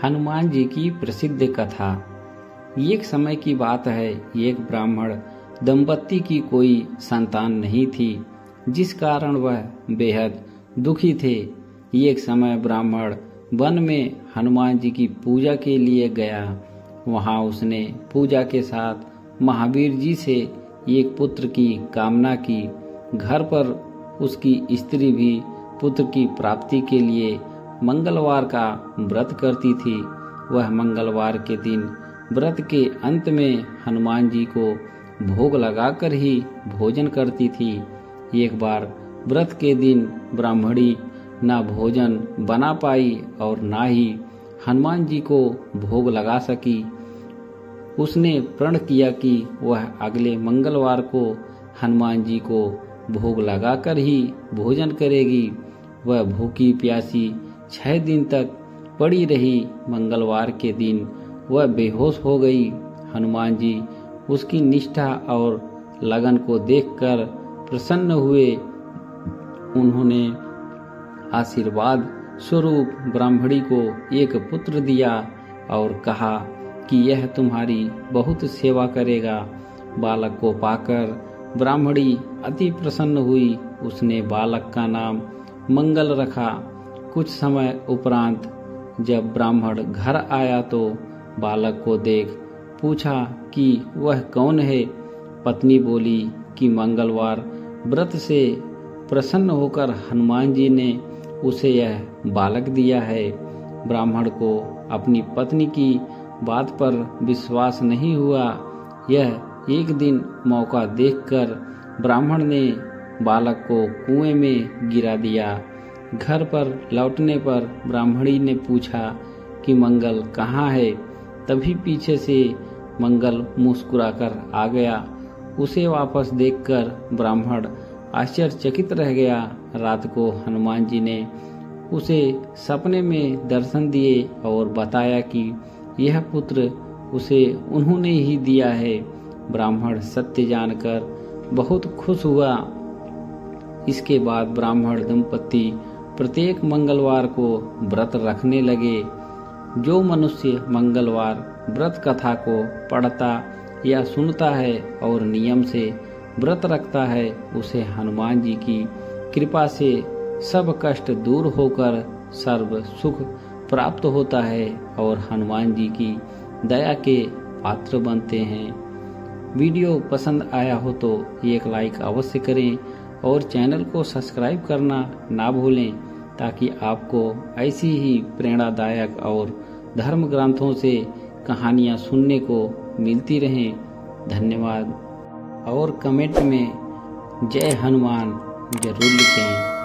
हनुमान जी की प्रसिद्ध कथा। एक समय की बात है, एक ब्राह्मण दंपत्ति की कोई संतान नहीं थी, जिस कारण वह बेहद दुखी थे। एक समय ब्राह्मण वन में हनुमान जी की पूजा के लिए गया। वहां उसने पूजा के साथ महावीर जी से एक पुत्र की कामना की। घर पर उसकी स्त्री भी पुत्र की प्राप्ति के लिए मंगलवार का व्रत करती थी। वह मंगलवार के दिन व्रत के अंत में हनुमान जी को भोग लगाकर ही भोजन करती थी। एक बार व्रत के दिन ब्राह्मणी ना भोजन बना पाई और ना ही हनुमान जी को भोग लगा सकी। उसने प्रण किया कि वह अगले मंगलवार को हनुमान जी को भोग लगाकर ही भोजन करेगी। वह भूखी प्यासी 6 दिन तक पड़ी रही। मंगलवार के दिन वह बेहोश हो गई। हनुमान जी उसकी निष्ठा और लगन को देखकर प्रसन्न हुए। उन्होंने आशीर्वाद स्वरूप ब्राह्मणी को एक पुत्र दिया और कहा कि यह तुम्हारी बहुत सेवा करेगा। बालक को पाकर ब्राह्मणी अति प्रसन्न हुई। उसने बालक का नाम मंगल रखा। कुछ समय उपरांत जब ब्राह्मण घर आया तो बालक को देख पूछा कि वह कौन है। पत्नी बोली कि मंगलवार व्रत से प्रसन्न होकर हनुमान जी ने उसे यह बालक दिया है। ब्राह्मण को अपनी पत्नी की बात पर विश्वास नहीं हुआ। यह एक दिन मौका देखकर ब्राह्मण ने बालक को कुएं में गिरा दिया। घर पर लौटने पर ब्राह्मणी ने पूछा कि मंगल कहाँ है। तभी पीछे से मंगल मुस्कुराकर आ गया। उसे वापस देखकर ब्राह्मण आश्चर्यचकित रह गया। रात को हनुमान जी ने उसे सपने में दर्शन दिए और बताया कि यह पुत्र उसे उन्होंने ही दिया है। ब्राह्मण सत्य जानकर बहुत खुश हुआ। इसके बाद ब्राह्मण दंपत्ति प्रत्येक मंगलवार को व्रत रखने लगे। जो मनुष्य मंगलवार व्रत कथा को पढ़ता या सुनता है और नियम से व्रत रखता है, उसे हनुमान जी की कृपा से सब कष्ट दूर होकर सर्व सुख प्राप्त होता है और हनुमान जी की दया के पात्र बनते हैं। वीडियो पसंद आया हो तो एक लाइक अवश्य करें और चैनल को सब्सक्राइब करना ना भूलें, ताकि आपको ऐसी ही प्रेरणादायक और धर्म ग्रंथों से कहानियाँ सुनने को मिलती रहें। धन्यवाद। और कमेंट में जय हनुमान जरूर लिखें।